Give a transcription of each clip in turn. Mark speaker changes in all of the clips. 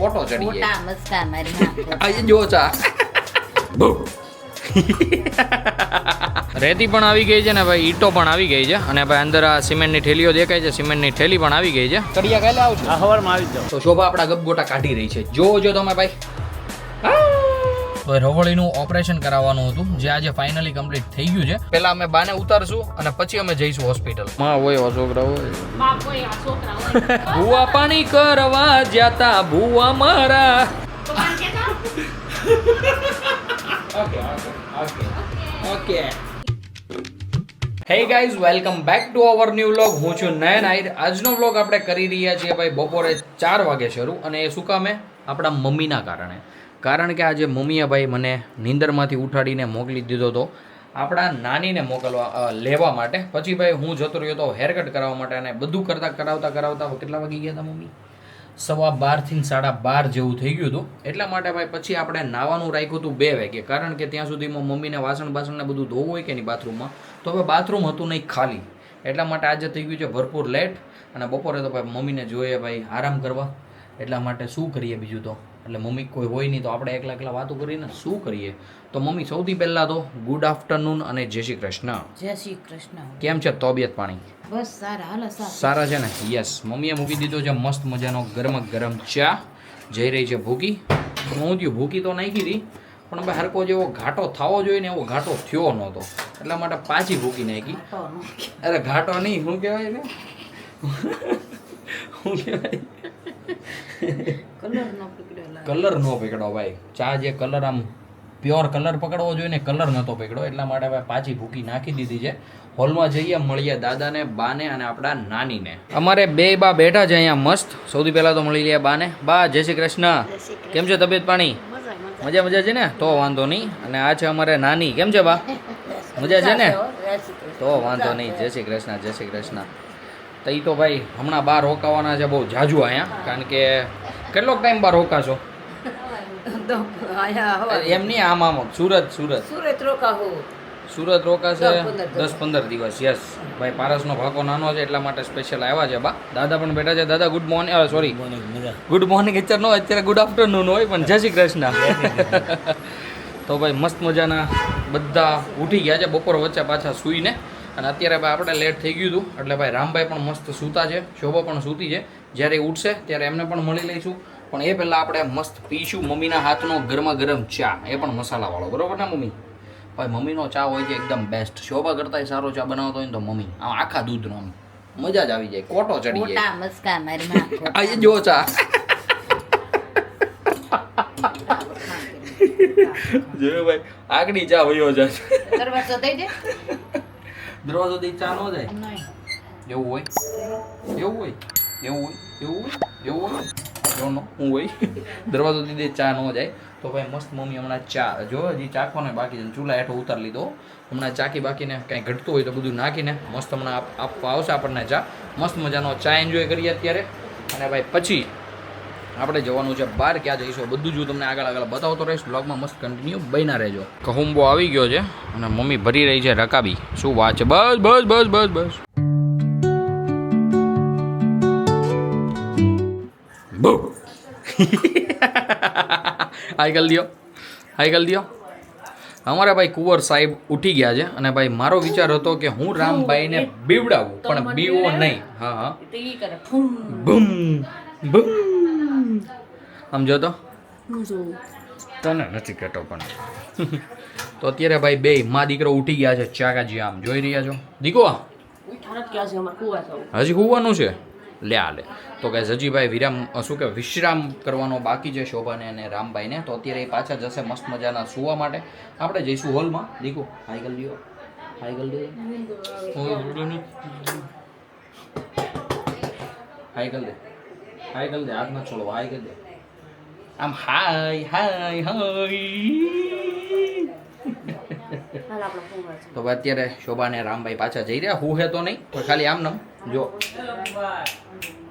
Speaker 1: કોટો ચડી જાય.
Speaker 2: મોટા મસ્કા મારી નાખો.
Speaker 1: આ જો ચા રેતી પણ આવી ગઈ છે ને ભાઈ, ઈટો પણ આવી ગઈ છે અને ભાઈ અંદર આ સિમેન્ટની થેલીઓ દેખાય છે, સિમેન્ટની થેલી પણ આવી ગઈ છે. કડિયા કાલે આવજો.
Speaker 3: આ હવારમાં આવી જાવ.
Speaker 1: તો શોભા આપણા ગપગોટા કાઢી રહી છે, જોજો તમે ભાઈ. તો રવળીનું ઓપરેશન કરાવવાનું હતું જે આજે ફાઇનલી કમ્પ્લીટ થઈ ગયું છે. પહેલા અમે બાને ઉતારશું અને પછી અમે જઈશું હોસ્પિટલ. માં હોય છોકરા હોય.
Speaker 2: બાપ હોય આ છોકરા હોય.
Speaker 1: ભૂવા પાણી કરવા જાતા ભૂવા મારા. Okay hey guys, welcome back to our new vlog. હું છું નયન આહિર. આજનો વ્લોગ આપણે કરી રહ્યા છીએ ભાઈ બપોરે 4 વાગે શરૂ, અને એ શું કામે? આપણા મમ્મીના કારણે. કારણ કે આજે મમ્મીએ ભાઈ મને નીંદરમાંથી ઉઠાડીને મોકલી દીધો હતો આપણા નાનીને લેવા માટે. પછી ભાઈ હું જતો રહ્યો હતો હેરકટ કરાવવા માટે, અને બધું કરાવતા કેટલા વાગી ગયા હતા મમ્મી? 12:15 થી 12:30 જેવું થઈ ગયું હતું. એટલા માટે ભાઈ પછી આપણે નાવાનું રાખ્યું હતું 2 વાગે, કારણ કે ત્યાં સુધીમાં મમ્મીને વાસણ ને બધું ધોવું હોય કે નહીં બાથરૂમમાં, તો હવે બાથરૂમ હતું નહીં ખાલી. એટલા માટે આજે થઈ ગયું છે ભરપૂર લેટ, અને બપોરે તો ભાઈ મમ્મીને જોઈએ ભાઈ આરામ કરવા. એટલા માટે શું કરીએ બીજું તો, એટલે મમ્મી કોઈ હોય નહીં તો આપણે એકલા વાતો કરીને શું કરીએ. તો મમ્મી સૌથી પહેલાં તો ગુડ આફ્ટરનૂન અને જય શ્રી કૃષ્ણ.
Speaker 2: જય શ્રી કૃષ્ણ.
Speaker 1: કેમ છે તબિયત પાણી?
Speaker 2: બસ સારા, હાલો
Speaker 1: સારા છે ને? યસ. મમ્મીએ મૂકી દીધો છે મસ્ત મજાનો ગરમ ચા. જઈ રહી છે ભૂકી. હું થયું ભૂકી તો નાખી હતી, પણ હવે હરકો જેવો ઘાટો થવો જોઈએ ને એવો ઘાટો થયો નહોતો, એટલા માટે પાછી ભૂકી નાખી. અરે ઘાટો નહીં, શું કહેવાય ને, શું કહેવાય, કલર નો પકડો ભાઈ. ચા જે કલર આમ પ્યોર કલર પકડવો જોઈએ ને, કલર નહોતો પકડ્યો. એટલા માટે ભાઈ પાછી ભૂકી નાખી દીધી છે. હોલમાં જઈએ, મળીએ દાદાને, બાને અને આપણા નાનીને. અમારે 2 બા બેઠા છે અહીંયા મસ્ત. સૌથી પહેલા તો મળી લઈએ બાને. બા જય શ્રી કૃષ્ણ. કેમ છે તબિયત પાણી? મજા છે ને? તો વાંધો નહીં. અને આ છે અમારે નાની. કેમ છે બા? મજા છે ને? તો વાંધો નહીં. જય શ્રી કૃષ્ણ, જય શ્રી કૃષ્ણ. તો એ તો ભાઈ હમણાં બહાર રોકાવાના છે બહુ જાજુ અહીંયા, કારણ કે કેટલોક ટાઈમ બહાર રોકાશો? એમ નહીં, આમ સુરત રોકાશે 10-15 દિવસ. યસ ભાઈ, પારસનો ભાગો નાનો છે એટલા માટે સ્પેશિયલ આવ્યા છે બા. દાદા પણ બેઠા છે. દાદા good morning. Sorry, good morning અત્યારે ગુડ આફ્ટરનૂન હોય, પણ જય શ્રી કૃષ્ણ. તો ભાઈ મસ્ત મજાના બધા ઉઠી ગયા છે બપોર વચ્ચે પાછા સૂઈને, અને અત્યારે ભાઈ આપણે લેટ થઈ ગયું હતું એટલે ભાઈ રામભાઈ પણ મસ્ત સૂતા છે, શોભા પણ સૂતી છે. જ્યારે ઉઠશે ત્યારે એમને પણ મળી લઈશું, પણ એ પહેલાં આપણે મસ્ત પીશું મમ્મીના હાથનો ગરમ ચા, એ પણ મસાલાવાળો. બરોબર ને મમ્મી? ભાઈ મમ્મીનો ચા હોય છે એકદમ બેસ્ટ. શોભા કરતાંય સારો ચા બનાવતો હોય ને તો મમ્મી, આમ આખા દૂધનો આમ મજા જ આવી જાય, કોટો ચડી જાય.
Speaker 2: મોટા મસ્કા મારી નાખો.
Speaker 1: આ જો ચા જોયો ભાઈ, આગની ચા વયો જાય.
Speaker 2: દરવાજો દઈ દે.
Speaker 1: દરવાજો દઈ ચા નો જાય.
Speaker 2: નહીં.
Speaker 1: એવું હોય હું હોય દરવાજો દીધે ચા ન જાય. તો ભાઈ મસ્ત મમ્મી હમણાં ચા જો હજી ચાખવાનો બાકી છે, ચૂલા હેઠો ઉતારી લીધો. હમણાં ચાકી બાકીને કાંઈ ઘટતું હોય તો બધું નાખીને મસ્ત હમણાં આપવા આવશે આપણને ચા. મસ્ત મજાનો ચા એન્જોય કરીએ અત્યારે, અને ભાઈ પછી આપણે જવાનું છે બહાર. ક્યાં જઈશું બધું જ હું તમને આગળ બતાવતો રહીશ. બ્લોગમાં મસ્ત કન્ટિન્યુ બન્યા રહેજો. કહુંબો આવી ગયો છે અને મમ્મી ભરી રહી છે રકાબી. શું વાત છે? બસ હાઈ કરી દો. અમારા ભાઈ કુંવર સાહેબ ઉઠી ગયા છે, અને ભાઈ મારો વિચાર હતો કે હું રામભાઈને બીવડાવું, પણ બીવો નહીં. હા બૂમ સમજો તો તને નથી કહેતો પણ. તો અત્યારે ભાઈ બે મા દીકરો ઉઠી ગયા છે. ચાકાજી આમ જોઈ રહ્યા છો દીકો? હજી હોવાનું છે. લે તો કે હજી ભાઈ વિશ્રામ કરવાનો બાકી છે શોભાને અને રામભાઈને. તો અત્યારે એ પાછા જશે મસ્ત મજાના સુવા માટે. આપણે જઈશું હોલમાં. દીકો હાઈ કરી દો. હાઈ કરી દે, હાથ ના છોડો, હાઈ કરી દે. આમ હાય. તો અત્યારે શોભા ને રામભાઈ પાછા જઈ રહ્યા. હું હે તો નહીં, પણ ખાલી આમ નમ જો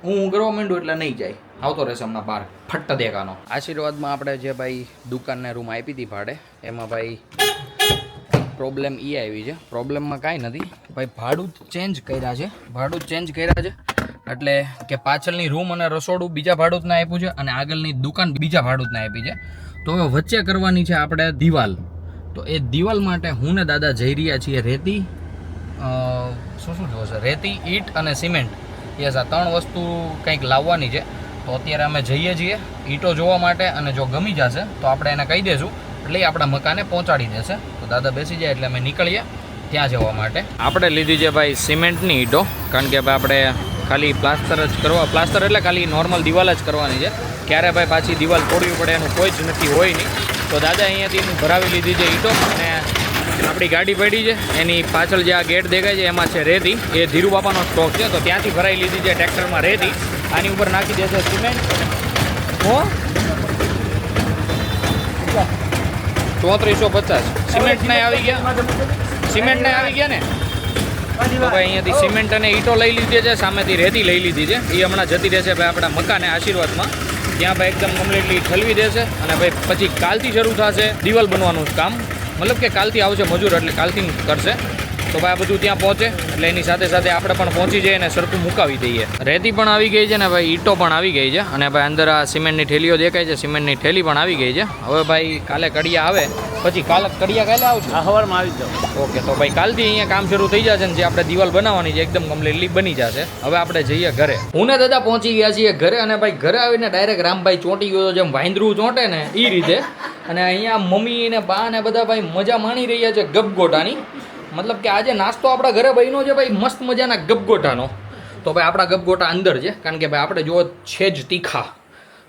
Speaker 1: હું કરવા માંડું એટલે નહીં જાય, આવતો રહેશે હમણાં બહાર ફટ્ટ દેખાનો. આશીર્વાદમાં આપણે જે ભાઈ દુકાનને રૂમ આપી હતી ભાડે, એમાં ભાઈ પ્રોબ્લેમ આવી છે. પ્રોબ્લેમમાં કાંઈ નથી ભાઈ, ભાડું ચેન્જ કર્યા છે. એટલે કે પાછળની રૂમ અને રસોડું બીજા ભાડુતને આપ્યું છે અને આગળની દુકાન બીજા ભાડુતને આપી છે. તો હવે વચ્ચે કરવાની છે આપણે દિવાલ. તો એ દિવાલ માટે હું ને દાદા જઈ રહ્યા છીએ રેતી, શું જોશે, રેતી, ઈંટ અને સિમેન્ટ. યસ, આ 3 વસ્તુ કંઈક લાવવાની છે. તો અત્યારે અમે જઈએ છીએ ઈંટો જોવા માટે, અને જો ગમી જશે તો આપણે એને કહી દઈશું એટલે એ આપણા મકાને પહોંચાડી દેશે. તો દાદા બેસી જાય એટલે અમે નીકળીએ ત્યાં જવા માટે. આપણે લીધી છે ભાઈ સિમેન્ટની ઈંટો, કારણ કે ભાઈ આપણે ખાલી પ્લાસ્ટર એટલે ખાલી નોર્મલ દિવાલ જ કરવાની છે. ક્યારે ભાઈ પાછી દિવાલ તોડવી પડે એનું કોઈ જ નથી, હોય નહીં. તો દાદા અહીંયાથી ભરાવી લીધી છે ઈંટો, અને આપણી ગાડી પડી છે એની પાછળ જે આ ગેટ દેખાય છે એમાં છે રેતી. એ ધીરુબાપાનો સ્ટોક છે, તો ત્યાંથી ભરાઈ લીધી છે ટ્રેક્ટરમાં રેતી. આની ઉપર નાખી દેશે સિમેન્ટ. 3450 સિમેન્ટને આવી ગયા, ને તો ભાઈ અહીંયાથી સિમેન્ટ અને ઈંટો લઈ લીધી છે, સામેથી રેતી લઈ લીધી છે. એ હમણાં જતી રહેશે ભાઈ આપણા મકાને આશીર્વાદમાં. ત્યાં ભાઈ એકદમ કમ્પ્લીટલી ઠલવી દેશે, અને ભાઈ પછી કાલથી શરૂ થશે દિવાલ બનવાનું કામ. મતલબ કે કાલથી આવશે મજૂર, એટલે કાલથી કરશે. તો ભાઈ આ બધું ત્યાં પહોંચે એટલે એની સાથે સાથે આપણે પણ પહોંચી જઈએ અને સરખું મુકાવી દઈએ. રેતી પણ આવી ગઈ છે ને ભાઈ ઈંટો પણ આવી ગઈ છે, અને ભાઈ અંદર આ સિમેન્ટની થેલીઓ દેખાય છે, સિમેન્ટની થેલી પણ આવી ગઈ છે. હવે ભાઈ કાલે કડિયા આવે પછી કડિયા કાલે આવશે,
Speaker 3: સવારમાં આવી જાવ.
Speaker 1: ઓકે, તો ભાઈ કાલથી અહીંયા કામ શરૂ થઈ જશે ને જે આપણે દિવાલ બનાવવાની છે એકદમ કમ્પ્લીટલી બની જશે. હવે આપણે જઈએ ઘરે. હું ને દાદા પહોંચી ગયા છીએ ઘરે, અને ભાઈ ઘરે આવીને ડાયરેક્ટ રામભાઈ ચોંટી ગયો, જેમ વાંદરું ચોંટે ને એ રીતે. અને અહીંયા મમ્મી ને બા ને બધા ભાઈ મજા માણી રહ્યા છે ગપગોટાની. મતલબ કે આજે નાસ્તો આપણા ઘરે બન્યો છે ભાઈ મસ્ત મજાના ગપગોટાનો. તો ભાઈ આપણા ગપગોટા અંદર છે, કારણ કે ભાઈ આપણે જો છે જ તીખા,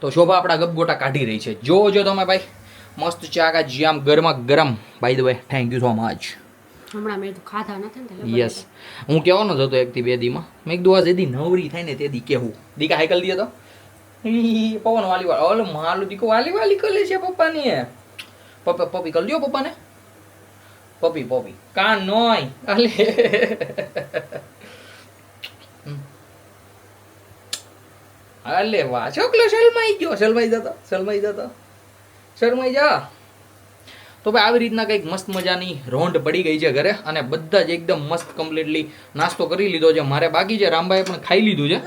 Speaker 1: તો શોભા આપણા ગપગોટા કાઢી રહી છે. જો તમે ભાઈ મસ્ત ચા જામ ગરમા ગરમ. By the way, thank you so much.
Speaker 2: હમણાં મેં તો ખાધા નથી ને.
Speaker 1: યસ, હું કહેવાનો જ હતો 1 થી 2 દીમાં. મેં કીધું આ જેદી નવરી થાય ને તેદી કેવું. દીકા હાઈકલ દીએ તો પવન વાલી ઓલો માલું દીકો વાલી કરે છે પપ્પાની. પપ્પી કર દો પપ્પાને. પપ્પી કાન નોય અલે અલે વાહ, છોકલો શરમાઈ જા. તો ભાઈ આવી રીતના કંઈક મસ્ત મજાની રોંઢ પડી ગઈ છે ઘરે, અને બધા જ એકદમ મસ્ત કમ્પ્લીટલી નાસ્તો કરી લીધો છે. મારે બાકી છે, રામભાઈ પણ ખાઈ લીધું છે.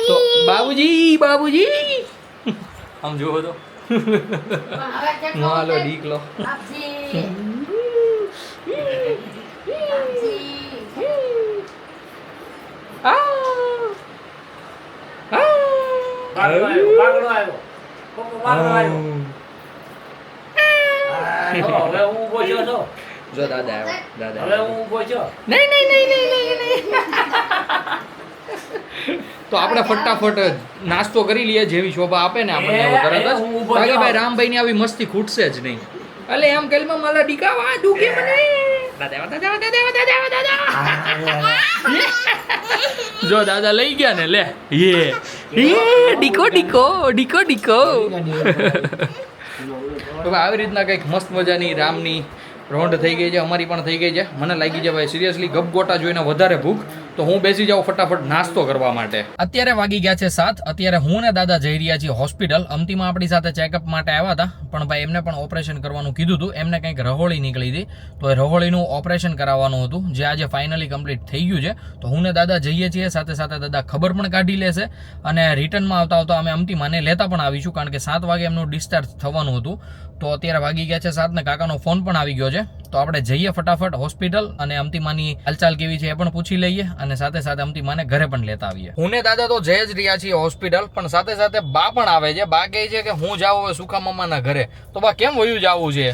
Speaker 1: તો બાબુજી આમ જોવો તો માલો ડીકલો. જો દાદા તો આપણે ફટાફટ નાસ્તો કરી લઈએ, જેવી શોભા આપે ને આપણે એવો તરત જ. બાકી ભાઈ રામભાઈ ની આવી મસ્તી ખૂટશે જ નહીં. અલે એમ કલમાં માલા ડીકાવા દુખે મને. જો દાદા લઈ ગયા ને, લે ડીકો. તો આવી રીતના કંઈક મસ્ત મજાની રામની રોંઢ થઈ ગઈ છે, અમારી પણ થઈ ગઈ છે. મને લાગી છે ભાઈ સિરિયસલી ગપગોટા જોઈને વધારે ભૂખ, તો હું બેસી જાઉં ફટાફટ નાસ્તો કરવા માટે. અત્યારે વાગી ગયા છે 7. અત્યારે હું ને દાદા જઈ રહ્યા છીએ હોસ્પિટલ. અમતીમાં આપણી સાથે ચેકઅપ માટે આવ્યા હતા, પણ ભાઈ એમને પણ ઓપરેશન કરવાનું કીધું હતું. એમને કંઈક રહોળી નીકળી હતી, તો એ રહોળીનું ઓપરેશન કરાવવાનું હતું, જે આજે ફાઇનલી કમ્પ્લીટ થઈ ગયું છે. તો હું ને દાદા જઈએ છીએ, સાથે સાથે દાદા ખબર પણ કાઢી લેશે, અને રિટર્નમાં આવતા અમે અમતીમાને લેતા પણ આવીશું, કારણ કે 7 વાગે એમનું ડિસ્ચાર્જ થવાનું હતું. તો અત્યારે વાગી ગયા છે 7 ને કાકાનો ફોન પણ આવી ગયો છે. તો આપણે જઈએ ફટાફટ હોસ્પિટલ, અને અમતીમાની હાલચાલ કેવી છે એ પણ પૂછી લઈએ, અને સાથે સાથે અમતીમાને ઘરે પણ લેતા આવીએ. હું ને દાદા તો જઈ જ રહ્યા છીએ હોસ્પિટલ, પણ સાથે સાથે બા પણ આવે છે. બા કહે છે કે હું જાઉં હવે સુખા મામાના ઘરે. તો બા કેમ વયું જવું છે?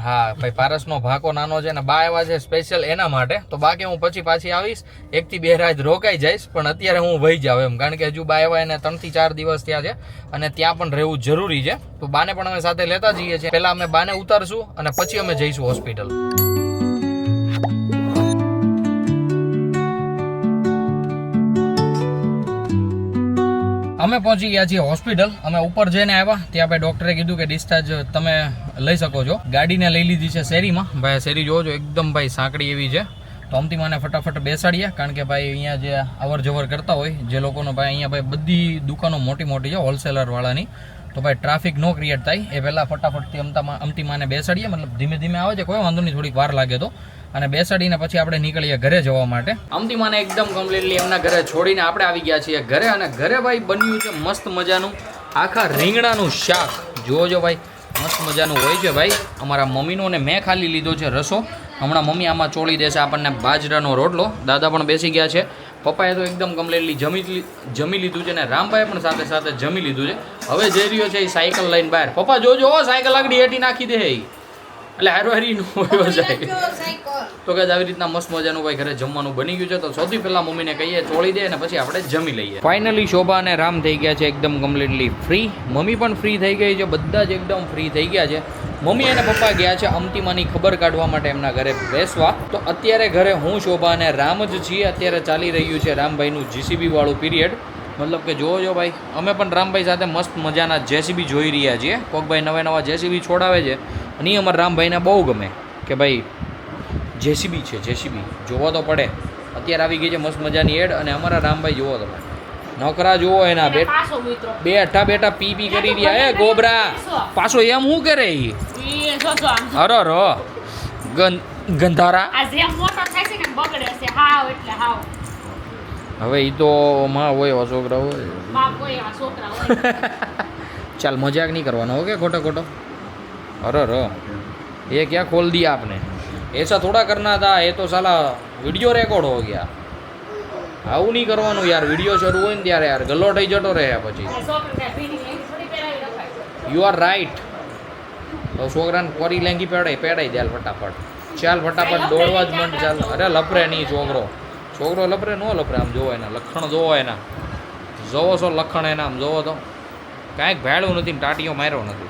Speaker 1: હા ભાઈ, પારસનો ભાકો નાનો છે ને બા આવ્યા છે સ્પેશિયલ એના માટે. તો બા કે હું પછી પાછી આવીશ, 1 થી 2 રાત રોકાઈ જઈશ, પણ અત્યારે હું વહી જાઉં એમ, કારણ કે હજુ બા આવ્યા એને 3 થી 4 દિવસ થયા છે, અને ત્યાં પણ રહેવું જરૂરી છે. તો બાને પણ અમે સાથે લેતા જઈએ છીએ. પહેલા અમે બાને ઉતારશું અને પછી અમે જઈશું હોસ્પિટલ. અમે પહોંચી ગયા છીએ હોસ્પિટલ. અમે ઉપર જઈને આવ્યા, ત્યાં ભાઈ ડોક્ટરે કીધું કે ડિસ્ચાર્જ તમે લઈ શકો છો. ગાડીને લઈ લીધી છે શેરીમાં. ભાઈ શેરી જોવો છો, એકદમ ભાઈ સાંકડી એવી છે. તો અમતીમાને ફટાફટ બેસાડીએ, કારણ કે ભાઈ અહીંયા જે અવર જવર કરતા હોય જે લોકોનો ભાઈ અહીંયા ભાઈ બધી દુકાનો મોટી મોટી છે હોલસેલર વાળાની, તો ભાઈ ટ્રાફિક નો ક્રિએટ થાય એ પહેલાં ફટાફટથી અમતીમાને બેસાડીએ. મતલબ ધીમે ધીમે આવે છે, કોઈ વાંધો નહીં, થોડીક વાર લાગે તો. અને બેસાડીને પછી આપણે નીકળીએ ઘરે જવા માટે. અમતીમાને એકદમ કમ્પ્લીટલી એમના ઘરે છોડીને આપણે આવી ગયા છીએ ઘરે. અને ઘરે ભાઈ બન્યું છે મસ્ત મજાનું આખા રીંગણાનું શાક. જોજો ભાઈ મસ્ત મજાનું હોય છે ભાઈ. અમારા મમ્મીનો ને મેં ખાલી લીધો છે રસો. હમણાં મમ્મી આમાં ચોળી દેશે આપણને બાજરાનો રોટલો. દાદા પણ બેસી ગયા છે. પપ્પાએ તો એકદમ કમ્પ્લીટલી જમી લીધું છે ને રામભાઈએ પણ સાથે સાથે જમી લીધું છે. હવે જઈ રહ્યો છે એ સાયકલ લઈને બહાર. પપ્પા જોજો સાયકલ આગળ હેઠી નાખી દે એટલે હારી હોય જાય. તો કે આવી રીતના મસ્ત મજાનું ભાઈ ઘરે જમવાનું બની ગયું છે. તો સૌથી પહેલા મમ્મીને કહીએ ચોળી દે અને પછી આપણે જમી લઈએ. ફાઇનલી શોભા અને રામ થઈ ગયા છે એકદમ કમ્પ્લીટલી ફ્રી. મમ્મી પણ ફ્રી થઈ ગઈ છે. બધા જ એકદમ ફ્રી થઈ ગયા છે. મમ્મી અને પપ્પા ગયા છે અમતીમાની ખબર કાઢવા માટે એમના ઘરે બેસવા. તો અત્યારે ઘરે હું શોભા અને રામ જ છીએ. અત્યારે ચાલી રહ્યું છે રામભાઈનું જીસીબી વાળું પીરિયડ. મતલબ કે જોજો ભાઈ અમે પણ રામભાઈ સાથે મસ્ત મજાના જેસીબી જોઈ રહ્યા છીએ. કોકભાઈ નવા જેસીબી છોડાવે છે અને એ અમારા રામભાઈને બહુ ગમે કે ભાઈ જેસીબી છે જેસીબી જોવો તો પડે. અત્યારે આવી ગઈ છે મસ્ત મજાની એડ અને અમારા રામભાઈ જોવો તમે નોકરા જોવો એના બે અઠ્ઠા બેઠા પી કરી રહ્યા. એ ગોબરા પાછો એમ શું કરે ઈ અરે ગંધારા. હવે ઈ તો માં હોય છોકરા હોય. ચાલ મજાક નહીં કરવાનો ઓકે ખોટો. અરે ये क्या खोल दिया आपने ऐसा थोड़ा करना था ये तो साला वीडियो रिकॉर्ड हो गया. આવું નહીં કરવાનું યાર. વિડીયો શરૂ હોય ને ત્યારે યાર ગલ્લો થઈ જતો રહે પછી. You are right. તો છોકરાને કોરી લેંગી પેડાઈ દે ફટાફટ. ચાલ ફટાફટ દોડવા જ મંડ ચાલ. અરે લપરે નહીં છોકરો લપરે ન લપરે. આમ જોવો એના લખણ જોવો એના જોવો છો લખણ એના આમ જોવો તો કાંઈક ભેળું નથી ને ટાટીઓ માર્યો નથી.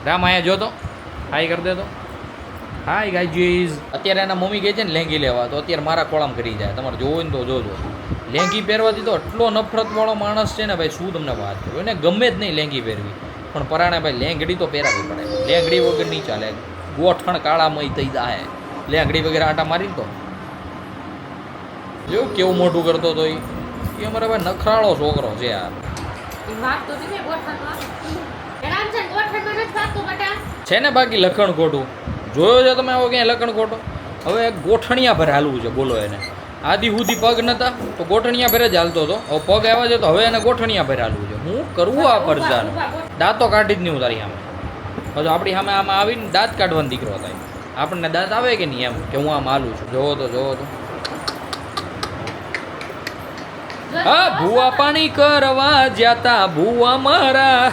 Speaker 1: રામ આયા જોતો હાઈ કરી દેતો. Hi guys. અત્યારે એના મમ્મી કહે છે ને લેંગી લેવા તો અત્યારે મારા કોળામ કરી જાય. તમારે જોવો ને તો જોજો. લેંગી પહેરવાથી તો એટલો નફરતવાળો માણસ છે ને ભાઈ શું તમને વાત કરું. એને ગમે જ નહીં લેંગી પહેરવી પણ પરાણે ભાઈ લેંગડી તો પહેરાવી પડે. લેંગડી વગર નહીં ચાલે. ગોઠણ કાળામય થઈ જાય લેંગડી વગેરે આટા મારી તો જો કેવું મોટું કરતો હતો એ અમારા ભાઈ નખરાળો છોકરો છે યાર. છે ને બાકી લખણ ખોટું જોયો છે તમે આવો ક્યાંય લખણ ખોટો. હવે ગોઠણિયા ભરે હાલવું છે બોલો એને. આદિ સુધી પગ નતા તો ગોઠણિયા ભરે જ હાલતો હતો. હવે પગ આવ્યા છે તો હવે એને ગોઠણિયા ભરે હાલવું છે. હું કરવું આ પરજાનું દાંતો કાઢી જ નહીં ઉતારી સામે. પછી આપણી સામે આમાં આવીને દાંત કાઢવાનો દીકરો થાય. આપણને દાંત આવે કે નહીં એમ કે હું આમ હાલું છું. જોવો તો હા ભૂવા પાણી કરવા જ્યાતા ભૂવા મારા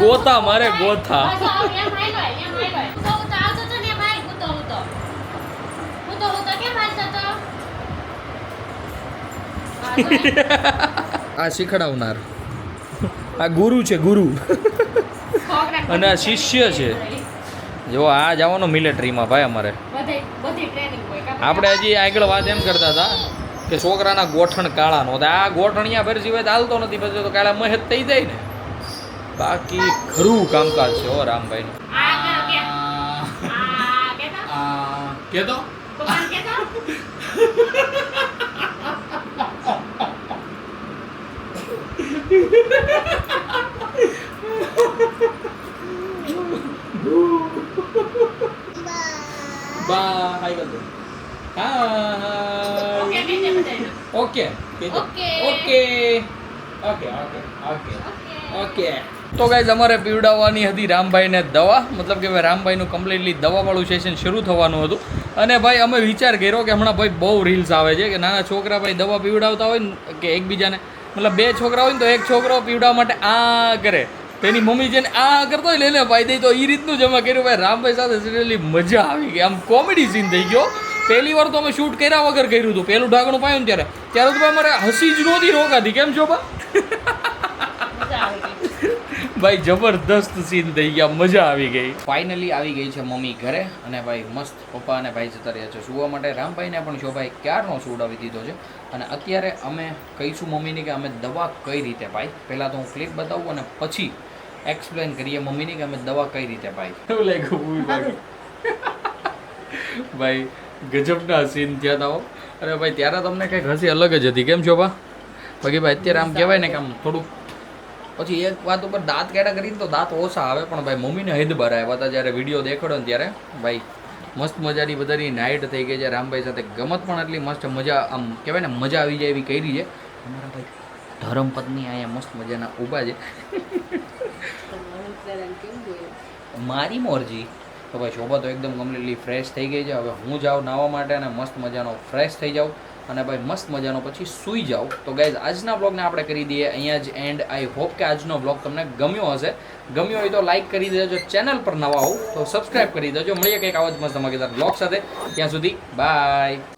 Speaker 1: ગોતા મારે ગોતા. આ શીખડાવનાર આ ગુરુ છે ગુરુ અને આ શિષ્ય છે. જો આ જવાનો મિલિટરીમાં ભાઈ અમારે. આપણે હજી આગળ વાત એમ કરતા હતા કે છોકરાના ગોઠણ કાળા નો. આ ગોઠણિયા ભર સિવાય ચાલતો નથી પછી તો કાળા મહેત થઈ જાય ને. બાકી ખરું કામકાજ છે હો રામભાઈનું. કેતો ઓકે. તો ગાઈઝ અમારે પીવડાવવાની હતી રામભાઈને દવા. મતલબ કે રામભાઈનું કમ્પ્લીટલી દવાવાળું સેશન શરૂ થવાનું હતું. અને ભાઈ અમે વિચાર કર્યો કે હમણાં ભાઈ બહુ રીલ્સ આવે છે કે નાના છોકરા ભાઈ દવા પીવડાવતા હોય ને કે એકબીજાને મતલબ બે છોકરા હોય ને તો એક છોકરો પીવડાવવા માટે આ કરે તેની મમ્મી છે ને આ કરતો હોય લઈને ભાઈ દઈ તો એ રીતનું જ અમે કર્યું. ભાઈ રામભાઈ સાથે સિરિયલી મજા આવી ગઈ. આમ કોમેડી સીન થઈ ગયો. પહેલી વાર તો અમે શૂટ કર્યા વગર કર્યું હતું. પહેલું ઢાંકણું પાયું ને ત્યારે તો ભાઈ અમારે હસી જ નહોતી રોકાતી. કેમ છો બા? ભાઈ જબરદસ્ત સીન થઈ ગયા. મજા આવી ગઈ. ફાઇનલી આવી ગઈ છે મમ્મી ઘરે અને ભાઈ મસ્ત પપ્પા અને ભાઈ જતા રહ્યા છે સુવા માટે. રામભાઈને પણ શોભાઈ ક્યારનો સુવડાવી દીધો છે. અને અત્યારે અમે કહીશું મમ્મીને કે અમે દવા કઈ રીતે પાઈ. પહેલાં તો હું ક્લિપ બતાવું અને પછી એક્સપ્લેન કરીએ મમ્મીને કે અમે દવા કઈ રીતે પાઈ. એવું લાગ્યું ભાઈ ગજબના સીન થયા હતા. અરે ભાઈ ત્યારે તમને કંઈક હસી અલગ જ હતી. કેમ છો બા? બાકી ભાઈ અત્યારે આમ કહેવાય ને કે આમ થોડુંક પછી એક વાત ઉપર દાંત કેડા કરીને તો દાંત ઓછા આવે, પણ ભાઈ મમ્મીને હેદ બાર આવ્યા હતા જ્યારે વિડીયો દેખાડ્યો ને ત્યારે. ભાઈ મસ્ત મજાની બધાની નાઇટ થઈ ગઈ છે. રામભાઈ સાથે ગમત પણ એટલી મસ્ત મજા, આમ કહેવાય ને મજા આવી જાય એવી કરી છે. અમારા ભાઈ ધર્મપત્ની અહીંયા મસ્ત મજાના ઊભા છે. મારી મોરજી. તો ભાઈ શોભા તો એકદમ કમ્પ્લીટલી ફ્રેશ થઈ ગઈ છે. હવે હું જાઉં નાહવા માટે અને મસ્ત મજાનો ફ્રેશ થઈ જાઉં અને ભાઈ મસ્ત મજાનો પછી સૂઈ જાઉં. તો ગાઈઝ આજના બ્લોગને આપણે કરી દઈએ અહીંયા જ એન્ડ. આઈ હોપ કે આજનો બ્લોગ તમને ગમ્યો હશે. ગમ્યો હોય તો લાઈક કરી દેજો. ચેનલ પર નવા હોવ તો સબસ્ક્રાઈબ કરી દેજો. મળીએ કંઈક આવા જ મસ્ત ધમાકેદાર બ્લોગ સાથે. ત્યાં સુધી બાય.